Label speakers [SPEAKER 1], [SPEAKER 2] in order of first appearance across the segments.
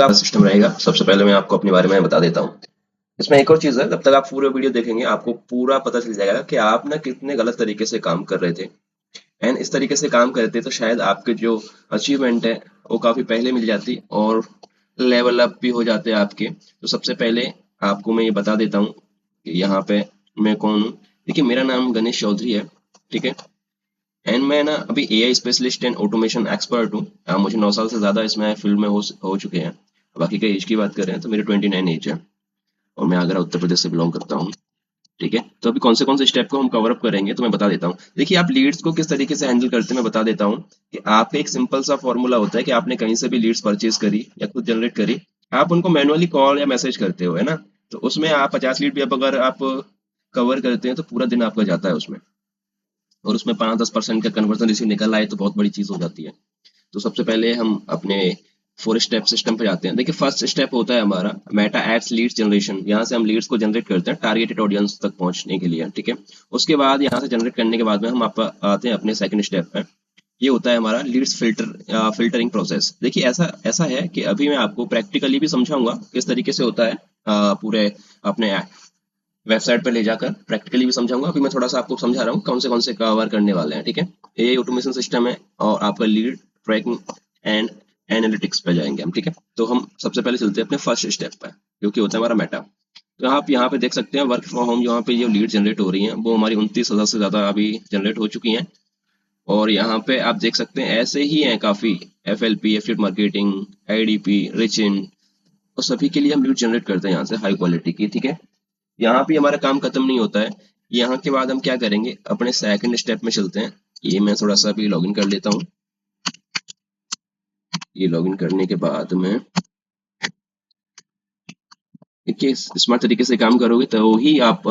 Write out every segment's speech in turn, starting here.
[SPEAKER 1] System रहेगा। सबसे पहले मैं आपको अपने बारे में बता देता हूँ। इसमें एक और चीज़ है, जब तक आप पूरे वीडियो देखेंगे आपको पूरा पता चल जाएगा कि आप ना कितने गलत तरीके से काम कर रहे थे। एंड इस तरीके से काम करते तो शायद आपके जो अचीवमेंट है वो काफ़ी पहले मिल जाती और लेवल अप भी हो जाते आपके। तो सबसे पहले आपको मैं ये बता देता हूँ कि यहाँ पे मैं कौन हूँ। देखिए, मेरा नाम गणेश चौधरी है। ठीक है। एंड मैं ना अभी AI specialist and automation expert हूँ। मुझे 9 साल से ज़्यादा इसमें फील्ड में हो चुके हैं। बाकी के एज की बात करें तो मेरे 29 एज है और मैं आगरा उत्तर प्रदेश से बिलोंग करता हूँ। ठीक है। तो अभी कौन से स्टेप को हम कवर अप करेंगे तो मैं बता देता हूँ। देखिए, आप लीड्स को किस तरीके से हैंडल करते हैं मैं बता देता हूँ कि आपका एक सिंपल सा फॉर्मूला होता है कि आपने कहीं से भी लीड्स परचेज करी या खुद जनरेट करी, आप उनको मैनुअली कॉल या मैसेज करते हो, है ना। तो उसमें आप 50 लीड भी अब अगर आप कवर करते हैं तो पूरा दिन आपका जाता है उसमें। और उसमें 5-10% का कन्वर्जन रिसीव निकल आए तो बहुत बड़ी चीज हो जाती है। तो सबसे पहले हम अपने 4 स्टेप सिस्टम पे जाते हैं। देखिए, फर्स्ट स्टेप होता है हमारा मेटा एड्स लीड्स जनरेशन। यहाँ से हम लीड्स को जनरेट करते हैं टारगेटेड ऑडियंस तक पहुंचने के लिए। ठीक है। उसके बाद यहाँ से जनरेट करने के बाद में हम आप आते हैं अपने सेकंड स्टेप पे। ये होता है हमारा लीड्स फिल्टरिंग प्रोसेस। देखिए, ऐसा ऐसा है कि अभी मैं आपको प्रैक्टिकली भी समझाऊंगा किस तरीके से होता है। पूरे अपने वेबसाइट पे ले जाकर प्रैक्टिकली भी समझाऊंगा। अभी मैं थोड़ा सा आपको समझा रहा हूँ कौन से कवर करने वाले हैं। ठीक है। ये ऑटोमेशन सिस्टम है और आपका लीड ट्रैकिंग एंड एनालिटिक्स पे जाएंगे हम। ठीक है। तो हम सबसे पहले चलते हैं अपने फर्स्ट स्टेप पे, जो कि होता है हमारा मेटा। तो आप यहाँ पे देख सकते हैं वर्क फ्रॉम होम यहाँ पे जो लीड जनरेट हो रही हैं वो हमारी 29,000 से ज्यादा अभी जनरेट हो चुकी हैं। और यहाँ पे आप देख सकते हैं ऐसे ही हैं काफी, F L P, affiliate marketing, IDP, rich in, और सभी के लिए हम लीड जनरेट करते हैं यहाँ से हाई क्वालिटी की। ठीक है। यहाँ भी हमारा काम खत्म नहीं होता है। यहाँ के बाद हम क्या करेंगे, अपने सेकंड स्टेप में चलते हैं। ये मैं थोड़ा सा भी लॉगिन कर लेता हूँ। ये लॉगिन करने के बाद में देखिए, स्मार्ट तरीके से काम करोगे तो ही आप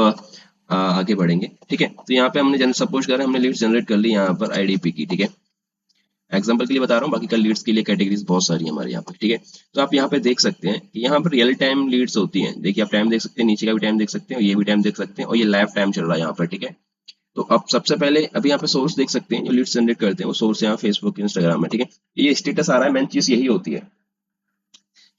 [SPEAKER 1] आगे बढ़ेंगे। ठीक है। तो यहाँ पे हमने सपोज करें हमने लीड्स जनरेट कर ली यहाँ पर आईडीपी की। ठीक है। एग्जाम्पल के लिए बता रहा हूँ, बाकी का लीड्स के लिए कैटेगरीज बहुत सारी है हमारे यहाँ पे। ठीक है। तो आप यहाँ पे देख सकते हैं कि यहाँ पर रियल टाइम लीड्स होती हैं। देखिए, आप टाइम देख सकते हैं, नीचे का भी टाइम देख सकते हैं और ये भी टाइम देख सकते हैं और ये लाइव टाइम चल रहा है यहाँ पर। ठीक है। तो अब सबसे पहले अभी यहाँ पे सोर्स देख सकते हैं, जो लीड्स जनरेट करते हैं वो सोर्स यहाँ फेसबुक इंस्टाग्राम है। ठीक है। ये स्टेटस आ रहा है, मेन चीज यही होती है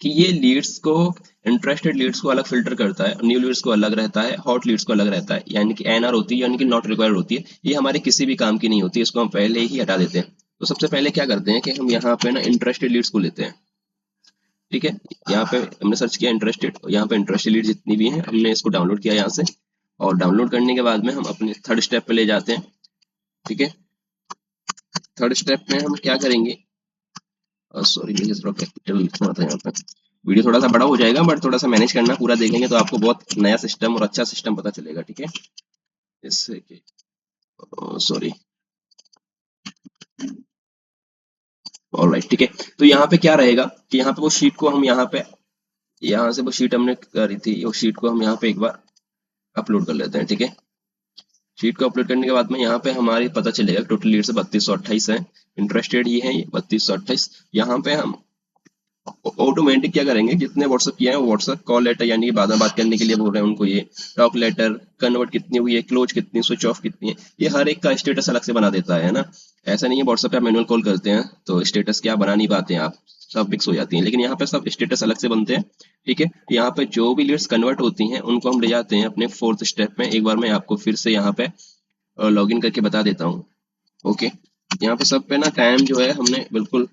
[SPEAKER 1] कि ये लीड्स को, इंटरेस्टेड लीड्स को अलग फिल्टर करता है, न्यू लीड्स को अलग रहता है, हॉट लीड्स को अलग रहता है। यानी कि एनआर होती है, यानी कि नॉट रिक्वायर्ड होती है। ये हमारे किसी भी काम की नहीं होती है, इसको हम पहले ही हटा देते हैं। तो सबसे पहले क्या करते हैं कि हम यहाँ पे ना इंटरेस्टेड लीड्स को लेते हैं। ठीक है। यहाँ पे हमने सर्च किया इंटरेस्टेड, यहाँ पे इंटरेस्टेड लीड जितनी भी हैं हमने इसको डाउनलोड किया यहाँ से। और डाउनलोड करने के बाद में हम अपने थर्ड स्टेप पे ले जाते हैं। ठीक है। थर्ड स्टेप में हम क्या करेंगे, सॉरी मुझे थोड़ा कैपिटल लिखना था यहाँ पे। वीडियो थोड़ा सा बड़ा हो जाएगा बट थोड़ा सा मैनेज करना, पूरा देखेंगे तो आपको बहुत नया सिस्टम और अच्छा सिस्टम पता चलेगा। ठीक है। इससे कि सॉरी, ऑलराइट। ठीक है। तो यहाँ पे क्या रहेगा कि यहाँ पे वो शीट को हम यहाँ से वो शीट हमने करी थी, वो शीट को हम यहाँ पे एक बार अपलोड कर लेते हैं। ठीक है। शीट को अपलोड करने के बाद में यहाँ पे हमारे पता चलेगा टोटल लीड से 3228 है। इंटरेस्टेड ही है ये 3228। यहाँ पे हम ऑटोमेटिक क्या करेंगे, जितने व्हाट्सअप किया है वो व्हाट्सअप कॉल लेटर, यानी कि बाद में बात करने के लिए बोल रहे हैं उनको, ये टॉक लेटर कन्वर्ट कितनी हुई है, क्लोज कितनी, स्विच ऑफ कितनी है, ये हर एक का स्टेटस अलग से बना देता है ना। ऐसा नहीं है व्हाट्सअप पे आप मैनुअल कॉल करते हैं तो स्टेटस क्या बना नहीं पाते हैं आप, सब मिक्स हो जाती हैं, लेकिन यहाँ पे सब स्टेटस अलग से बनते हैं। ठीक है। यहाँ पे जो भी लीड्स कन्वर्ट होती हैं उनको हम ले जाते हैं अपने फोर्थ स्टेप में। एक बार मैं आपको फिर से यहाँ पे लॉगिन करके बता देता हूँ। ओके। यहाँ पे सब पे ना टाइम जो है हमने बिल्कुल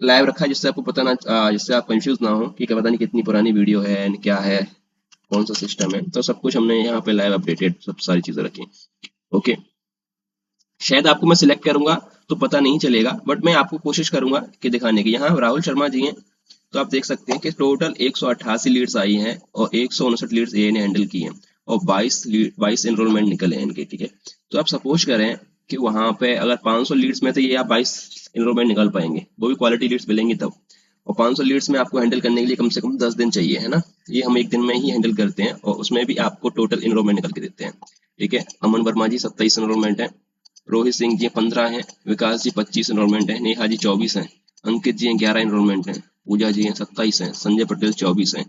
[SPEAKER 1] लाइव रखा है, जिससे आपको पता ना जिससे आप कंफ्यूज ना हो कि पता नहीं कितनी पुरानी वीडियो है क्या है, कौन सा सिस्टम है। तो सब कुछ हमने यहाँ पे लाइव अपडेटेड सब सारी चीजें रखी। ओके। शायद आपको मैं सिलेक्ट करूंगा तो पता नहीं चलेगा बट मैं आपको कोशिश करूंगा कि दिखाने की। यहाँ राहुल शर्मा जी हैं, तो आप देख सकते हैं कि टोटल 188 लीड्स आई हैं और 159 लीड्स ए ने हैंडल की हैं और 22 एनरोलमेंट निकले हैं इनके। ठीक है। तो आप सपोज करें कि वहां पे अगर 500 लीड्स में थे ये आप 22 एनरोलमेंट निकाल पाएंगे, वो भी क्वालिटी लीड्स मिलेंगी तब। और 500 लीड्स में आपको हैंडल करने के लिए कम से कम 10 दिन चाहिए, है ना। ये हम एक दिन में ही हैंडल करते हैं और उसमें भी आपको टोटल एनरोलमेंट निकल के देते हैं। ठीक है। अमन वर्मा जी 27 एनरोलमेंट है, रोहित सिंह जी 15 हैं, विकास जी 25 एनरोलमेंट है, नेहा जी 24 हैं, अंकित जी 11 एनरोलमेंट हैं, पूजा जी हैं 27 हैं, संजय पटेल 24 हैं।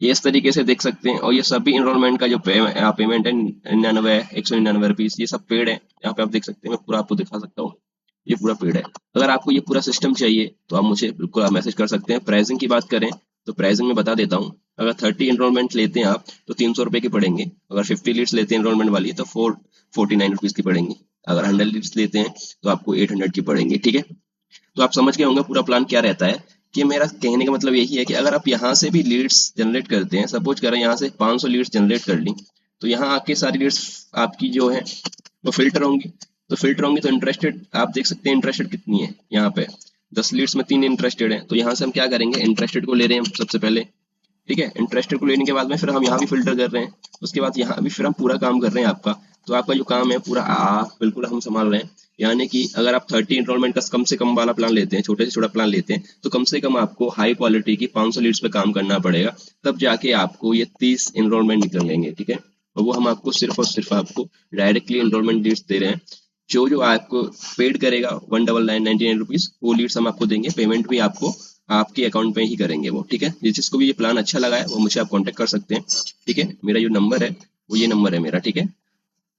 [SPEAKER 1] ये इस तरीके से देख सकते हैं। और ये सभी इनरोलमेंट का जो पेमेंट है 99, 199 रुपीज, ये सब पेड है। यहाँ पे आप देख सकते हैं, मैं पूरा आपको दिखा सकता हूँ। ये पूरा पेड है। अगर आपको ये पूरा सिस्टम चाहिए तो आप मुझे बिल्कुल आप मैसेज कर सकते हैं। प्राइसिंग की बात करें तो प्राइसिंग में बता देता हूँ। अगर 30 इनरोलमेंट लेते हैं आप तो 300 रुपये की पड़ेंगे। अगर 50 लीड्स लेते हैं इनरोलमेंट वाली तो 49 रुपीज़ की पड़ेंगी। अगर 100 लीड्स लेते हैं तो आपको 800 की पड़ेंगी। ठीक है, तो आप समझ गए होंगे पूरा प्लान क्या रहता है। कि मेरा कहने का मतलब यही है कि अगर आप यहाँ से भी लीड्स जनरेट करते हैं, सपोज करें यहाँ से 500 लीड्स जनरेट कर ली, तो यहाँ आके सारी लीड्स आपकी जो है वो फिल्टर होंगी। तो फिल्टर होंगी तो इंटरेस्टेड आप देख सकते हैं इंटरेस्टेड कितनी है यहाँ पे। 10 लीड्स में 3 इंटरेस्टेड है, तो यहाँ से हम क्या करेंगे, इंटरेस्टेड को ले रहे हैं हम सबसे पहले। ठीक है, इंटरेस्टेड को लेने के बाद में फिर हम यहाँ भी फिल्टर कर रहे हैं। उसके बाद यहाँ भी फिर हम पूरा काम कर रहे हैं आपका। तो आपका जो काम है पूरा बिल्कुल हम संभाल रहे हैं। यानी कि अगर आप 30 इनरोलमेंट का कम से कम वाला प्लान लेते हैं, छोटे से छोटा प्लान लेते हैं, तो कम से कम आपको हाई क्वालिटी की 500 लीड्स पे काम करना पड़ेगा। तब जाके आपको ये 30 इनरोलमेंट निकल लेंगे। ठीक है, और वो हम आपको सिर्फ और सिर्फ आपको डायरेक्टली इनरोलमेंट लीड्स दे रहे हैं। जो जो आपको पेड करेगा 19999 रुपीज, वो लीड्स हम आपको देंगे। पेमेंट भी आपको आपके अकाउंट में ही करेंगे वो। ठीक है, जिसको भी ये प्लान अच्छा लगा है वो मुझे आप कांटेक्ट कर सकते हैं। ठीक है, मेरा जो नंबर है वो ये नंबर है मेरा। ठीक है।